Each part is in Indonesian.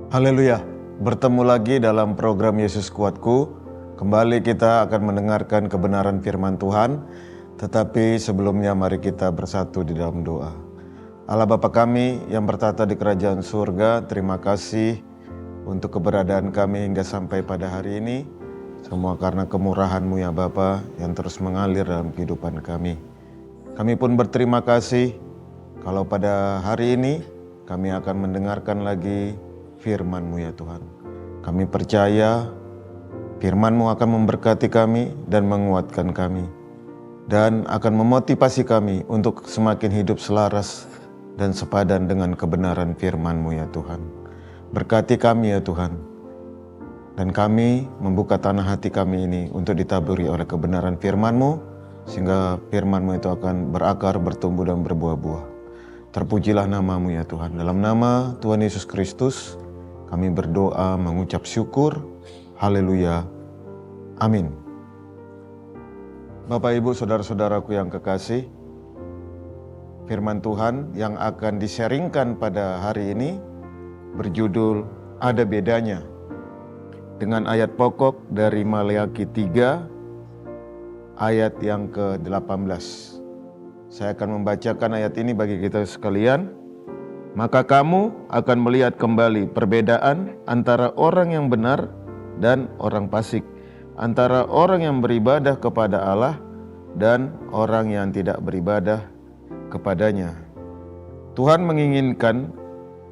Haleluya, bertemu lagi dalam program Yesus Kuatku. Kembali kita akan mendengarkan kebenaran firman Tuhan. Tetapi sebelumnya mari kita bersatu di dalam doa. Allah Bapa kami yang bertata di kerajaan surga, terima kasih untuk keberadaan kami hingga sampai pada hari ini. Semua karena kemurahan-Mu ya Bapa yang terus mengalir dalam kehidupan kami. Kami pun berterima kasih kalau pada hari ini kami akan mendengarkan lagi firman-Mu ya Tuhan. Kami percaya firman-Mu akan memberkati kami dan menguatkan kami. Dan akan memotivasi kami untuk semakin hidup selaras dan sepadan dengan kebenaran firman-Mu ya Tuhan. Berkati kami ya Tuhan. Dan kami membuka tanah hati kami ini untuk ditaburi oleh kebenaran firman-Mu. Sehingga firman-Mu itu akan berakar, bertumbuh dan berbuah-buah. Terpujilah nama-Mu ya Tuhan. Dalam nama Tuhan Yesus Kristus kami berdoa mengucap syukur. Haleluya. Amin. Bapak, Ibu, Saudara-saudaraku yang kekasih, firman Tuhan yang akan di-sharingkan pada hari ini berjudul Ada Bedanya, dengan ayat pokok dari Maleakhi 3 ayat yang ke-18. Saya akan membacakan ayat ini bagi kita sekalian. Maka kamu akan melihat kembali perbedaan antara orang yang benar dan orang fasik, antara orang yang beribadah kepada Allah dan orang yang tidak beribadah kepadanya. Tuhan menginginkan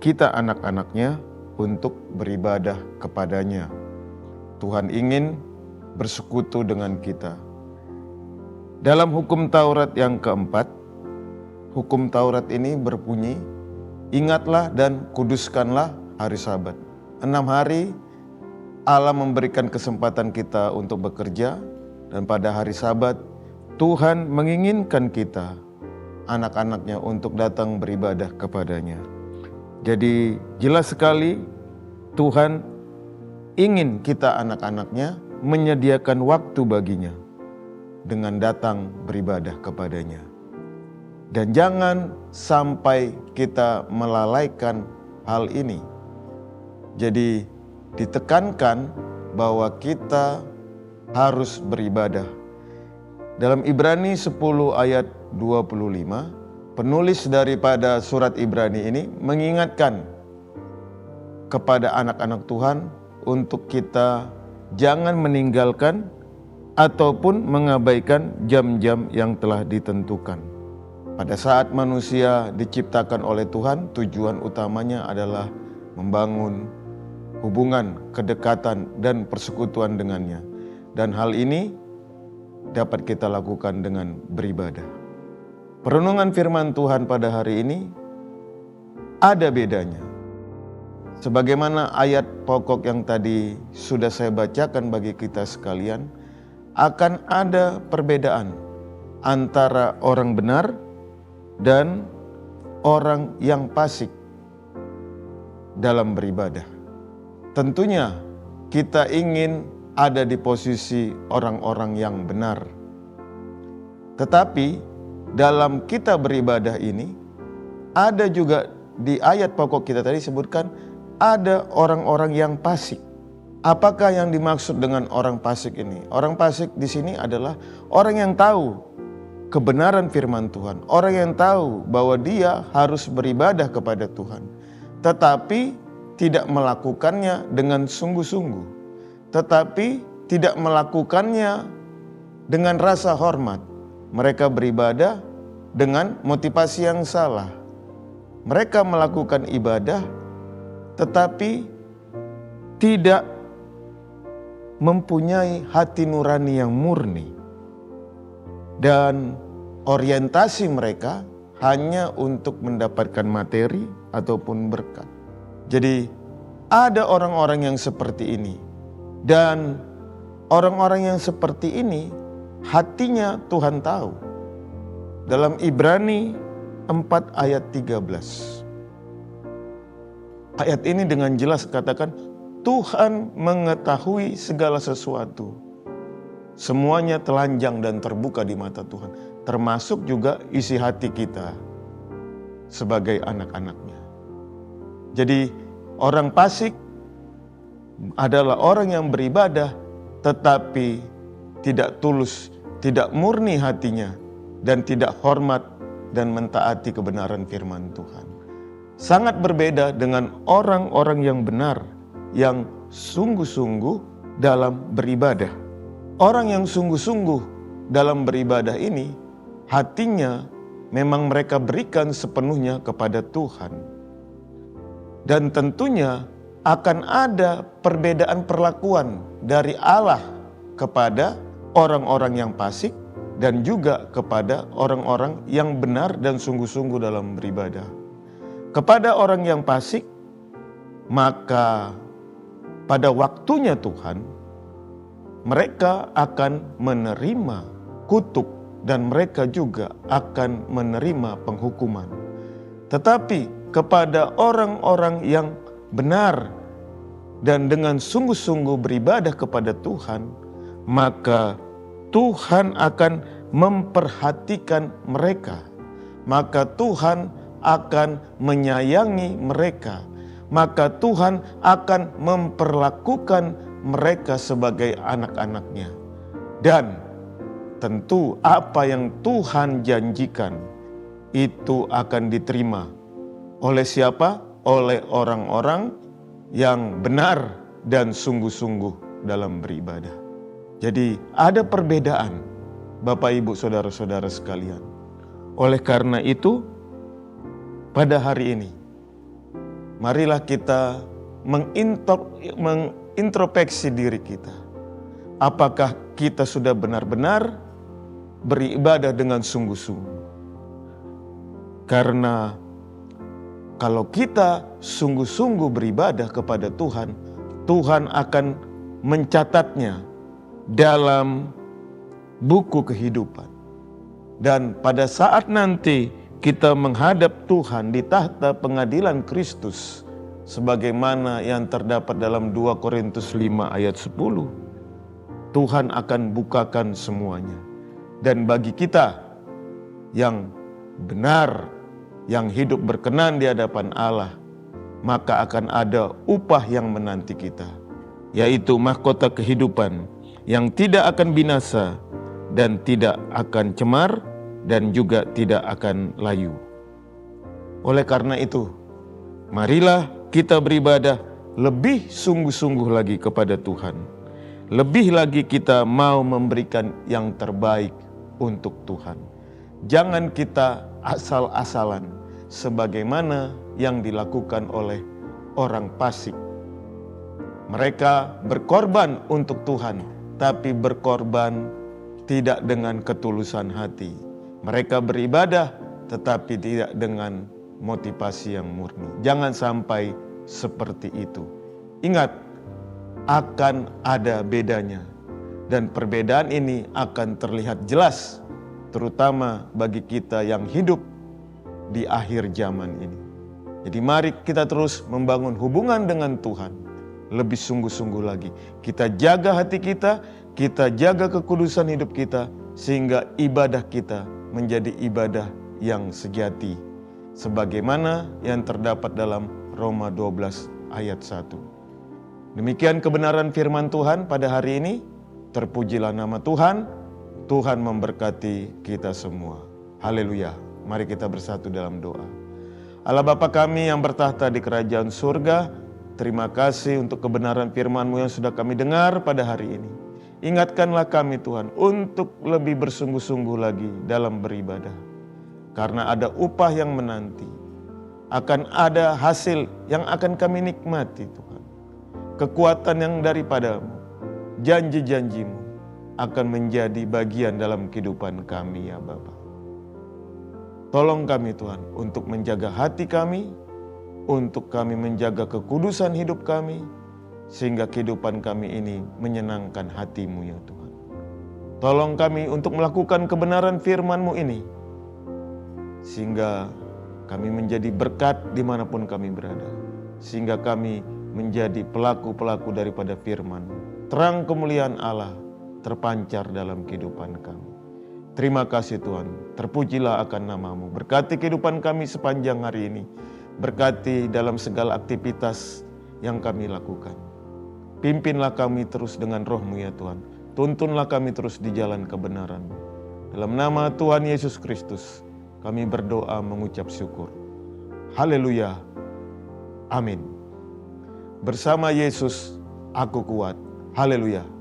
kita anak-anaknya untuk beribadah kepadanya. Tuhan ingin bersekutu dengan kita. Dalam hukum Taurat yang keempat, hukum Taurat ini berbunyi, ingatlah dan kuduskanlah hari Sabat. 6 hari Allah memberikan kesempatan kita untuk bekerja, dan pada hari Sabat Tuhan menginginkan kita, anak-anaknya, untuk datang beribadah kepadanya. Jadi jelas sekali Tuhan ingin kita anak-anaknya menyediakan waktu baginya dengan datang beribadah kepadanya. Dan jangan sampai kita melalaikan hal ini. Jadi ditekankan bahwa kita harus beribadah. Dalam Ibrani 10 ayat 25, penulis daripada surat Ibrani ini mengingatkan kepada anak-anak Tuhan untuk kita jangan meninggalkan ataupun mengabaikan jam-jam yang telah ditentukan. Pada saat manusia diciptakan oleh Tuhan, tujuan utamanya adalah membangun hubungan, kedekatan, dan persekutuan dengannya. Dan hal ini dapat kita lakukan dengan beribadah. Perenungan firman Tuhan pada hari ini ada bedanya. Sebagaimana ayat pokok yang tadi sudah saya bacakan bagi kita sekalian, akan ada perbedaan antara orang benar dan orang yang fasik dalam beribadah. Tentunya kita ingin ada di posisi orang-orang yang benar. Tetapi dalam kita beribadah ini, ada juga di ayat pokok kita tadi sebutkan ada orang-orang yang fasik. Apakah yang dimaksud dengan orang fasik ini? Orang fasik di sini adalah orang yang tahu kebenaran firman Tuhan, orang yang tahu bahwa dia harus beribadah kepada Tuhan, tetapi tidak melakukannya dengan sungguh-sungguh, tetapi tidak melakukannya dengan rasa hormat. Mereka beribadah dengan motivasi yang salah. Mereka melakukan ibadah tetapi tidak mempunyai hati nurani yang murni. Dan orientasi mereka hanya untuk mendapatkan materi ataupun berkat. Jadi ada orang-orang yang seperti ini. Dan orang-orang yang seperti ini hatinya Tuhan tahu. Dalam Ibrani 4 ayat 13. Ayat ini dengan jelas katakan, Tuhan mengetahui segala sesuatu. Semuanya telanjang dan terbuka di mata Tuhan. Termasuk juga isi hati kita sebagai anak-anaknya. Jadi orang fasik adalah orang yang beribadah tetapi tidak tulus, tidak murni hatinya, dan tidak hormat dan mentaati kebenaran firman Tuhan. Sangat berbeda dengan orang-orang yang benar, yang sungguh-sungguh dalam beribadah. Orang yang sungguh-sungguh dalam beribadah ini, hatinya memang mereka berikan sepenuhnya kepada Tuhan. Dan tentunya akan ada perbedaan perlakuan dari Allah kepada orang-orang yang fasik dan juga kepada orang-orang yang benar dan sungguh-sungguh dalam beribadah. Kepada orang yang fasik, maka pada waktunya Tuhan, mereka akan menerima kutuk dan mereka juga akan menerima penghukuman. Tetapi kepada orang-orang yang benar dan dengan sungguh-sungguh beribadah kepada Tuhan, maka Tuhan akan memperhatikan mereka. Maka Tuhan akan menyayangi mereka. Maka Tuhan akan memperlakukan mereka sebagai anak-anaknya. Dan tentu apa yang Tuhan janjikan itu akan diterima oleh siapa? Oleh orang-orang yang benar dan sungguh-sungguh dalam beribadah. Jadi ada perbedaan, Bapak Ibu Saudara-saudara sekalian. Oleh karena itu, pada hari ini, marilah kita mengintrospeksi diri kita. Apakah kita sudah benar-benar beribadah dengan sungguh-sungguh? Karena kalau kita sungguh-sungguh beribadah kepada Tuhan, Tuhan akan mencatatnya dalam buku kehidupan. Dan pada saat nanti kita menghadap Tuhan di tahta pengadilan Kristus, sebagaimana yang terdapat dalam 2 Korintus 5 ayat 10, Tuhan akan bukakan semuanya. Dan bagi kita yang benar, yang hidup berkenan di hadapan Allah, maka akan ada upah yang menanti kita, yaitu mahkota kehidupan yang tidak akan binasa dan tidak akan cemar dan juga tidak akan layu. Oleh karena itu, marilah kita beribadah lebih sungguh-sungguh lagi kepada Tuhan. Lebih lagi kita mau memberikan yang terbaik untuk Tuhan. Jangan kita asal-asalan sebagaimana yang dilakukan oleh orang fasik. Mereka berkorban untuk Tuhan, tapi berkorban tidak dengan ketulusan hati. Mereka beribadah tetapi tidak dengan motivasi yang murni. Jangan sampai seperti itu. Ingat, akan ada bedanya. Dan perbedaan ini akan terlihat jelas, terutama bagi kita yang hidup di akhir zaman ini. Jadi mari kita terus membangun hubungan dengan Tuhan lebih sungguh-sungguh lagi. Kita jaga hati kita jaga kekudusan hidup kita, sehingga ibadah kita menjadi ibadah yang sejati, sebagaimana yang terdapat dalam Roma 12 ayat 1. Demikian kebenaran firman Tuhan pada hari ini. Terpujilah nama Tuhan. Tuhan memberkati kita semua. Haleluya. Mari kita bersatu dalam doa. Allah Bapa kami yang bertahta di kerajaan surga, terima kasih untuk kebenaran firman-Mu yang sudah kami dengar pada hari ini. Ingatkanlah kami Tuhan untuk lebih bersungguh-sungguh lagi dalam beribadah. Karena ada upah yang menanti. Akan ada hasil yang akan kami nikmati Tuhan. Kekuatan yang daripada-Mu, janji-janji-Mu akan menjadi bagian dalam kehidupan kami ya Bapa. Tolong kami Tuhan untuk menjaga hati kami, untuk kami menjaga kekudusan hidup kami, sehingga kehidupan kami ini menyenangkan hati-Mu ya Tuhan. Tolong kami untuk melakukan kebenaran firman-Mu ini, sehingga kami menjadi berkat dimanapun kami berada. Sehingga kami menjadi pelaku-pelaku daripada firman-Mu. Terang kemuliaan Allah terpancar dalam kehidupan kami. Terima kasih Tuhan, terpujilah akan nama-Mu. Berkati kehidupan kami sepanjang hari ini. Berkati dalam segala aktivitas yang kami lakukan. Pimpinlah kami terus dengan roh-Mu ya Tuhan. Tuntunlah kami terus di jalan kebenaran. Dalam nama Tuhan Yesus Kristus, kami berdoa mengucap syukur. Haleluya. Amin. Bersama Yesus, aku kuat. Haleluya.